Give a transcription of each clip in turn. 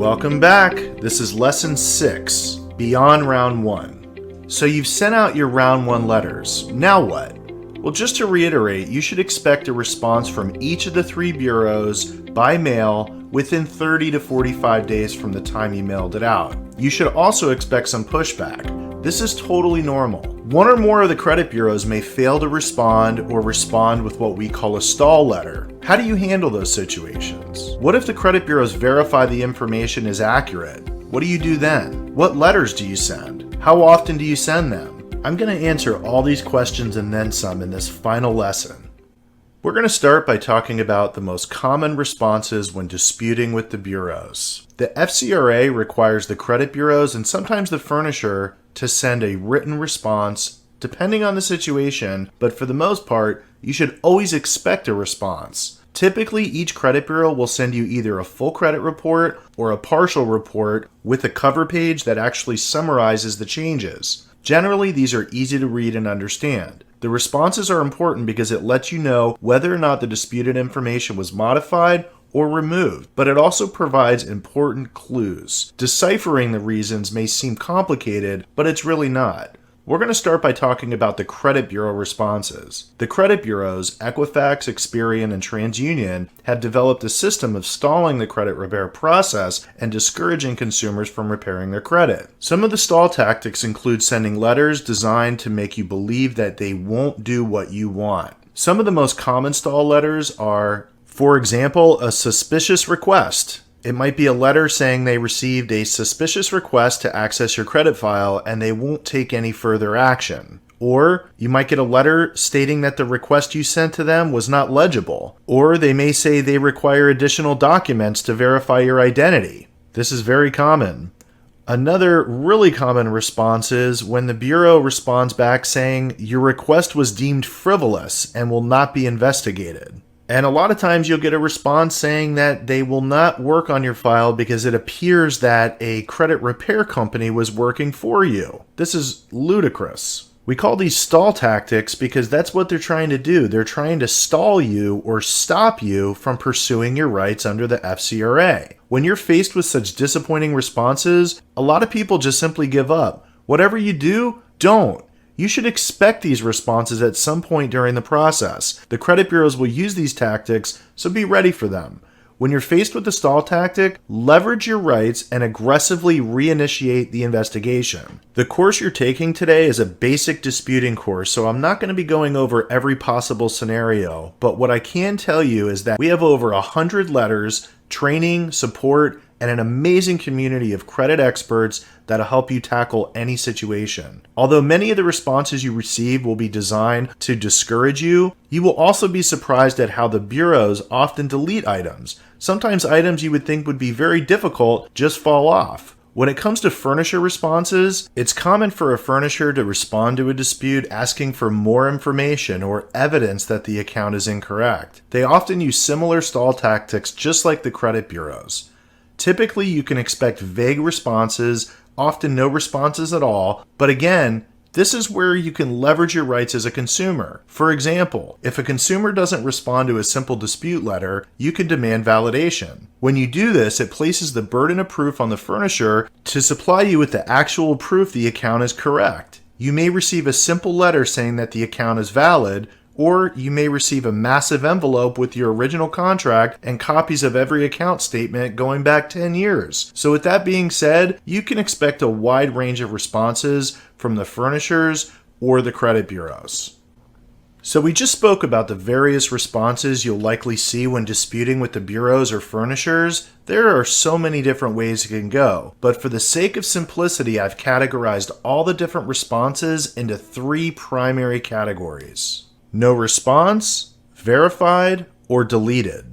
Welcome back. This is Lesson 6, Beyond Round 1. So you've sent out your Round 1 letters. Now what? Well, just to reiterate, you should expect a response from each of the 3 bureaus by mail within 30 to 45 days from the time you mailed it out. You should also expect some pushback. This is totally normal. One or more of the credit bureaus may fail to respond or respond with what we call a stall letter. How do you handle those situations? What if the credit bureaus verify the information is accurate? What do you do then? What letters do you send? How often do you send them? I'm going to answer all these questions and then some in this final lesson. We're going to start by talking about the most common responses when disputing with the bureaus. The FCRA requires the credit bureaus and sometimes the furnisher to send a written response, depending on the situation, but for the most part, you should always expect a response. Typically, each credit bureau will send you either a full credit report or a partial report with a cover page that actually summarizes the changes. Generally, these are easy to read and understand. The responses are important because it lets you know whether or not the disputed information was modified or removed, but it also provides important clues. Deciphering the reasons may seem complicated, but it's really not. We're going to start by talking about the credit bureau responses. The credit bureaus, Equifax, Experian, and TransUnion, have developed a system of stalling the credit repair process and discouraging consumers from repairing their credit. Some of the stall tactics include sending letters designed to make you believe that they won't do what you want. Some of the most common stall letters are, for example, a suspicious request. It might be a letter saying they received a suspicious request to access your credit file and they won't take any further action. Or you might get a letter stating that the request you sent to them was not legible. Or they may say they require additional documents to verify your identity. This is very common. Another really common response is when the bureau responds back saying your request was deemed frivolous and will not be investigated. And a lot of times you'll get a response saying that they will not work on your file because it appears that a credit repair company was working for you. This is ludicrous. We call these stall tactics because that's what they're trying to do. They're trying to stall you or stop you from pursuing your rights under the FCRA. When you're faced with such disappointing responses, a lot of people just simply give up. Whatever you do, don't. You should expect these responses at some point during the process. The credit bureaus will use these tactics, so be ready for them. When you're faced with the stall tactic, leverage your rights and aggressively reinitiate the investigation. The course you're taking today is a basic disputing course, so I'm not going to be going over every possible scenario, but what I can tell you is that we have over 100 letters, training, support, and an amazing community of credit experts that'll help you tackle any situation. Although many of the responses you receive will be designed to discourage you, you will also be surprised at how the bureaus often delete items. Sometimes items you would think would be very difficult just fall off. When it comes to furnisher responses, it's common for a furnisher to respond to a dispute asking for more information or evidence that the account is incorrect. They often use similar stall tactics just like the credit bureaus. Typically, you can expect vague responses, often no responses at all, but again, this is where you can leverage your rights as a consumer. For example, if a consumer doesn't respond to a simple dispute letter, you can demand validation. When you do this, it places the burden of proof on the furnisher to supply you with the actual proof the account is correct. You may receive a simple letter saying that the account is valid, or you may receive a massive envelope with your original contract and copies of every account statement going back 10 years. So with that being said, you can expect a wide range of responses from the furnishers or the credit bureaus. So we just spoke about the various responses you'll likely see when disputing with the bureaus or furnishers. There are so many different ways it can go, but for the sake of simplicity, I've categorized all the different responses into 3 primary categories. No response, verified, or deleted.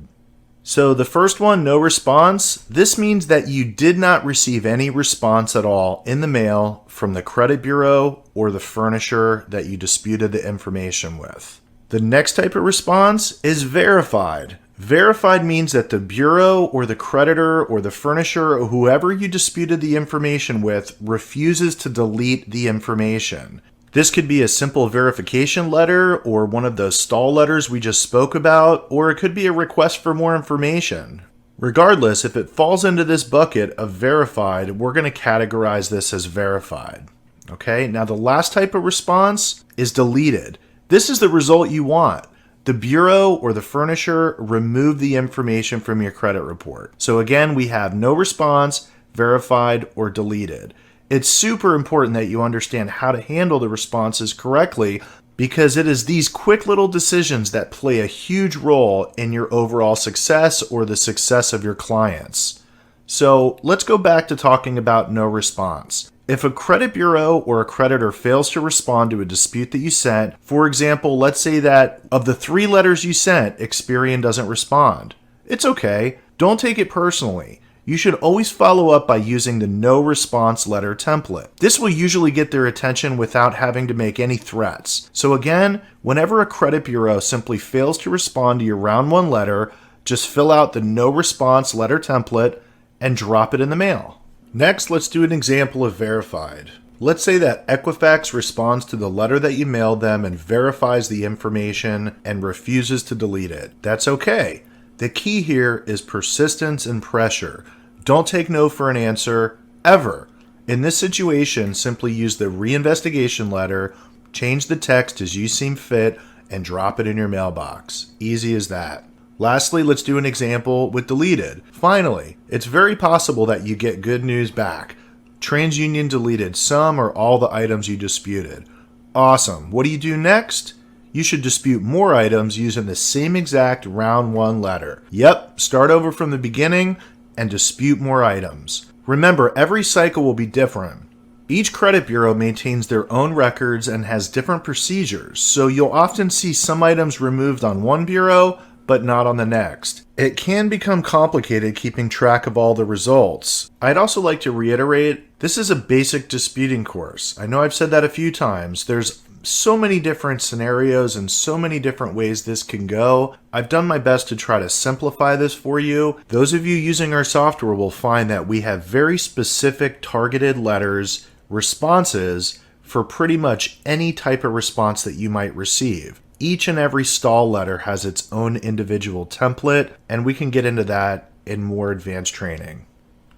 So the first one, no response, this means that you did not receive any response at all in the mail from the credit bureau or the furnisher that you disputed the information with. The next type of response is verified. Verified means that the bureau or the creditor or the furnisher or whoever you disputed the information with refuses to delete the information. This could be a simple verification letter or one of those stall letters we just spoke about, or it could be a request for more information. Regardless, if it falls into this bucket of verified, we're going to categorize this as verified. Okay, now the last type of response is deleted. This is the result you want. The bureau or the furnisher removed the information from your credit report. So again, we have no response, verified, or deleted. It's super important that you understand how to handle the responses correctly, because it is these quick little decisions that play a huge role in your overall success or the success of your clients. So let's go back to talking about no response. If a credit bureau or a creditor fails to respond to a dispute that you sent, for example, let's say that of the 3 letters you sent, Experian doesn't respond. It's okay. Don't take it personally. You should always follow up by using the no response letter template. This will usually get their attention without having to make any threats. So again, whenever a credit bureau simply fails to respond to your round 1 letter, just fill out the no response letter template and drop it in the mail. Next, let's do an example of verified. Let's say that Equifax responds to the letter that you mailed them and verifies the information and refuses to delete it. That's okay. The key here is persistence and pressure. Don't take no for an answer, ever. In this situation, simply use the reinvestigation letter, change the text as you seem fit, and drop it in your mailbox. Easy as that. Lastly, let's do an example with deleted. Finally, it's very possible that you get good news back. TransUnion deleted some or all the items you disputed. Awesome. What do you do next? You should dispute more items using the same exact round 1 letter. Yep, start over from the beginning and dispute more items. Remember, every cycle will be different. Each credit bureau maintains their own records and has different procedures, so you'll often see some items removed on one bureau, but not on the next. It can become complicated keeping track of all the results. I'd also like to reiterate, this is a basic disputing course. I know I've said that a few times. There's so many different scenarios and so many different ways this can go. I've done my best to try to simplify this for you. Those of you using our software will find that we have very specific targeted letters, responses for pretty much any type of response that you might receive. Each and every stall letter has its own individual template, and we can get into that in more advanced training.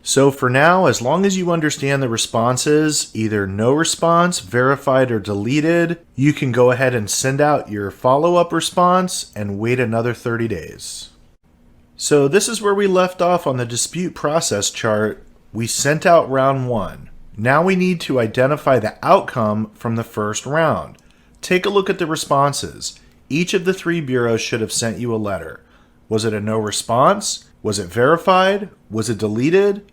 So for now, as long as you understand the responses, either no response, verified, or deleted, you can go ahead and send out your follow-up response and wait another 30 days. So this is where we left off on the dispute process chart. We sent out round 1. Now we need to identify the outcome from the first round. Take a look at the responses. Each of the 3 bureaus should have sent you a letter. Was it a no response? Was it verified? Was it deleted?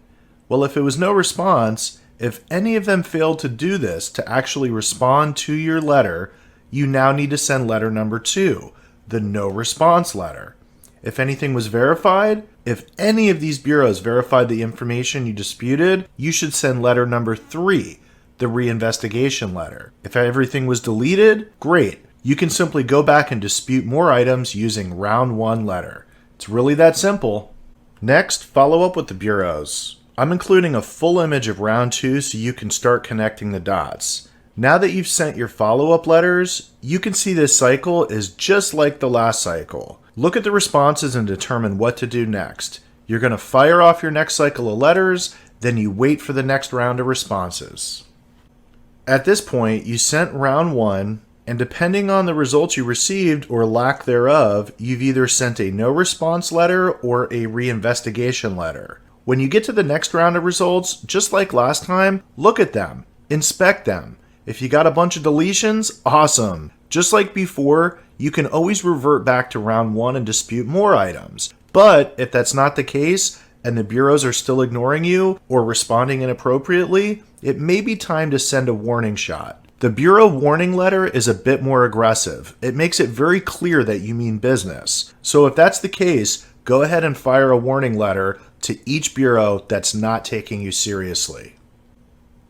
Well, if it was no response, if any of them failed to do this, to actually respond to your letter, you now need to send letter number 2, the no response letter. If anything was verified, if any of these bureaus verified the information you disputed, you should send letter number 3, the reinvestigation letter. If everything was deleted, great. You can simply go back and dispute more items using round 1 letter. It's really that simple. Next, follow up with the bureaus. I'm including a full image of round 2 so you can start connecting the dots. Now that you've sent your follow-up letters, you can see this cycle is just like the last cycle. Look at the responses and determine what to do next. You're going to fire off your next cycle of letters, then you wait for the next round of responses. At this point, you sent round 1, and depending on the results you received or lack thereof, you've either sent a no response letter or a reinvestigation letter. When you get to the next round of results, just like last time, look at them, inspect them. If you got a bunch of deletions, awesome. Just like before, you can always revert back to round 1 and dispute more items. But if that's not the case, and the bureaus are still ignoring you or responding inappropriately, it may be time to send a warning shot. The bureau warning letter is a bit more aggressive. It makes it very clear that you mean business. So if that's the case, go ahead and fire a warning letter to each bureau that's not taking you seriously.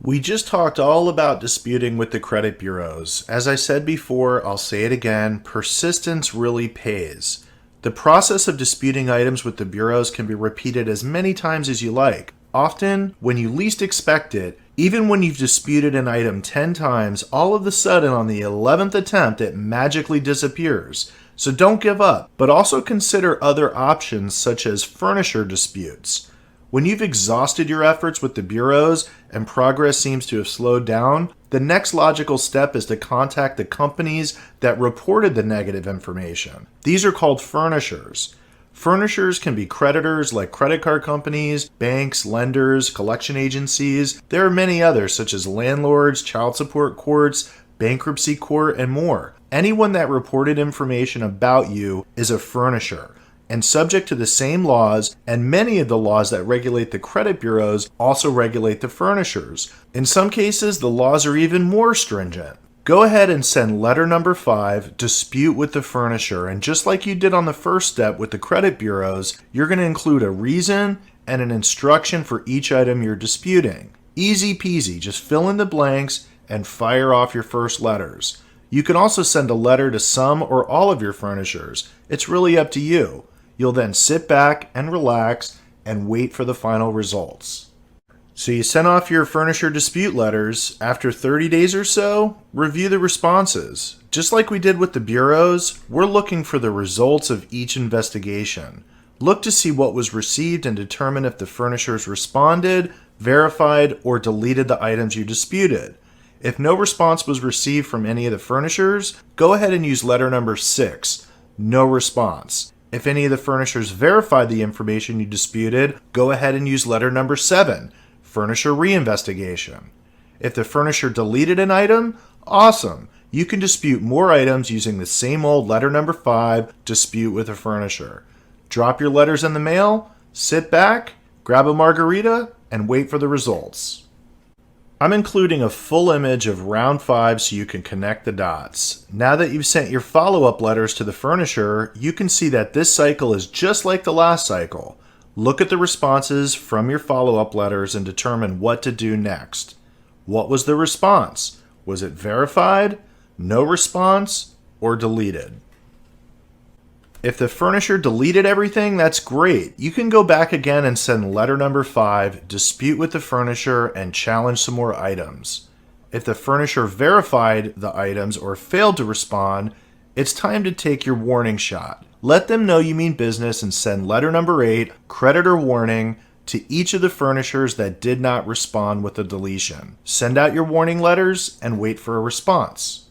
We just talked all about disputing with the credit bureaus. As I said before, I'll say it again, persistence really pays. The process of disputing items with the bureaus can be repeated as many times as you like. Often, when you least expect it, even when you've disputed an item 10 times, all of a sudden on the 11th attempt it magically disappears. So don't give up, but also consider other options such as Furnisher Disputes. When you've exhausted your efforts with the bureaus and progress seems to have slowed down, the next logical step is to contact the companies that reported the negative information. These are called furnishers. Furnishers can be creditors like credit card companies, banks, lenders, collection agencies. There are many others such as landlords, child support courts, bankruptcy court, and more. Anyone that reported information about you is a furnisher and subject to the same laws, and many of the laws that regulate the credit bureaus also regulate the furnishers. In some cases, the laws are even more stringent. Go ahead and send letter number 5, dispute with the furnisher, and just like you did on the first step with the credit bureaus, you're going to include a reason and an instruction for each item you're disputing. Easy peasy, just fill in the blanks and fire off your first letters. You can also send a letter to some or all of your furnishers. It's really up to you. You'll then sit back and relax and wait for the final results. So you sent off your furnisher dispute letters. After 30 days or so, review the responses. Just like we did with the bureaus, we're looking for the results of each investigation. Look to see what was received and determine if the furnishers responded, verified, or deleted the items you disputed. If no response was received from any of the furnishers, go ahead and use letter number 6, no response. If any of the furnishers verified the information you disputed, go ahead and use letter number 7, furnisher reinvestigation. If the furnisher deleted an item, awesome. You can dispute more items using the same old letter number 5, dispute with a furnisher. Drop your letters in the mail, sit back, grab a margarita, and wait for the results. I'm including a full image of round 5 so you can connect the dots. Now that you've sent your follow-up letters to the furnisher, you can see that this cycle is just like the last cycle. Look at the responses from your follow-up letters and determine what to do next. What was the response? Was it verified, no response, or deleted? If the furnisher deleted everything, that's great. You can go back again and send letter number 5, dispute with the furnisher, and challenge some more items. If the furnisher verified the items or failed to respond, it's time to take your warning shot. Let them know you mean business and send letter number 8, creditor warning, to each of the furnishers that did not respond with a deletion. Send out your warning letters and wait for a response.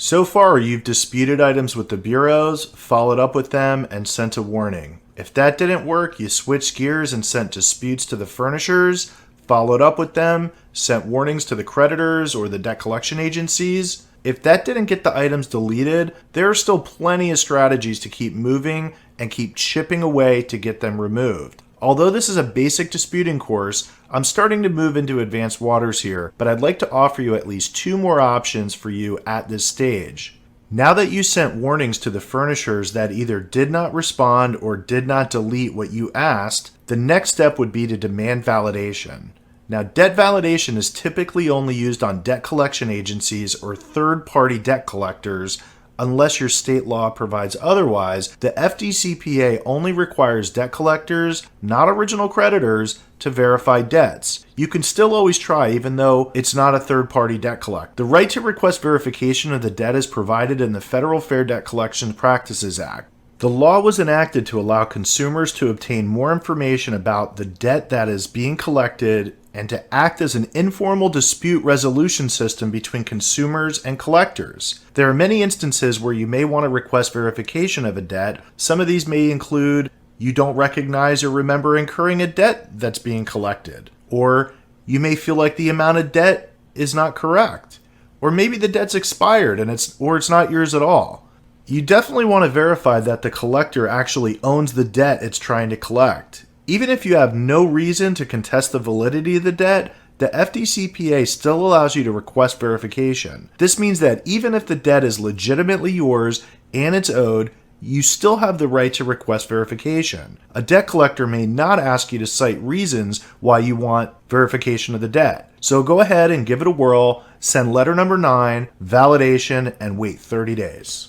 So far, you've disputed items with the bureaus, followed up with them, and sent a warning. If that didn't work, you switched gears and sent disputes to the furnishers, followed up with them, sent warnings to the creditors or the debt collection agencies. If that didn't get the items deleted, there are still plenty of strategies to keep moving and keep chipping away to get them removed. Although this is a basic disputing course, I'm starting to move into advanced waters here, but I'd like to offer you at least 2 more options for you at this stage. Now that you sent warnings to the furnishers that either did not respond or did not delete what you asked, the next step would be to demand validation. Now, debt validation is typically only used on debt collection agencies or third-party debt collectors. Unless your state law provides otherwise, the FDCPA only requires debt collectors, not original creditors, to verify debts. You can still always try even though it's not a third-party debt collector. The right to request verification of the debt is provided in the Federal Fair Debt Collection Practices Act. The law was enacted to allow consumers to obtain more information about the debt that is being collected and to act as an informal dispute resolution system between consumers and collectors. There are many instances where you may want to request verification of a debt. Some of these may include you don't recognize or remember incurring a debt that's being collected, or you may feel like the amount of debt is not correct, or maybe the debt's expired and it's not yours at all. You definitely want to verify that the collector actually owns the debt it's trying to collect. Even if you have no reason to contest the validity of the debt, the FDCPA still allows you to request verification. This means that even if the debt is legitimately yours and it's owed, you still have the right to request verification. A debt collector may not ask you to cite reasons why you want verification of the debt. So go ahead and give it a whirl, send letter number 9, validation, and wait 30 days.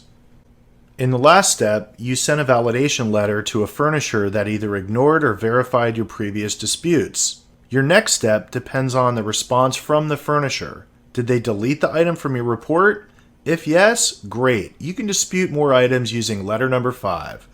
In the last step, you sent a validation letter to a furnisher that either ignored or verified your previous disputes. Your next step depends on the response from the furnisher. Did they delete the item from your report? If yes, great. You can dispute more items using letter number 5.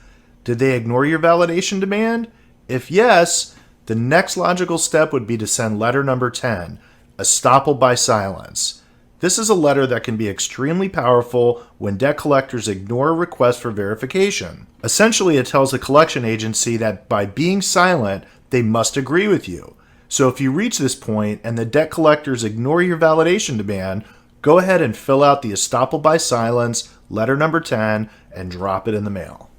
Did they ignore your validation demand? If yes, the next logical step would be to send letter number 10, Estoppel by silence. This is a letter that can be extremely powerful when debt collectors ignore a request for verification. Essentially, it tells the collection agency that by being silent, they must agree with you. So if you reach this point and the debt collectors ignore your validation demand, go ahead and fill out the Estoppel by silence, letter number 10, and drop it in the mail.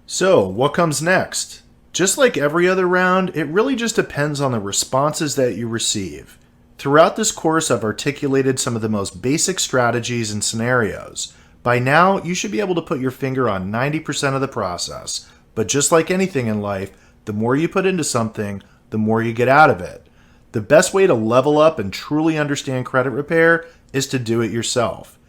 So, what comes next? Just like every other round, it really just depends on the responses that you receive. Throughout this course, I've articulated some of the most basic strategies and scenarios. By now, you should be able to put your finger on 90% of the process. But just like anything in life, the more you put into something, the more you get out of it. The best way to level up and truly understand credit repair is to do it yourself.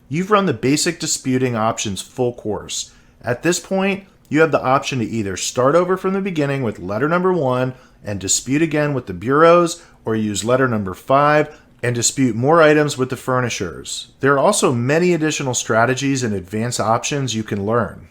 You've run the basic disputing options full course. At this point, you have the option to either start over from the beginning with letter number 1 and dispute again with the bureaus, or use letter number 5 and dispute more items with the furnishers. There are also many additional strategies and advanced options you can learn.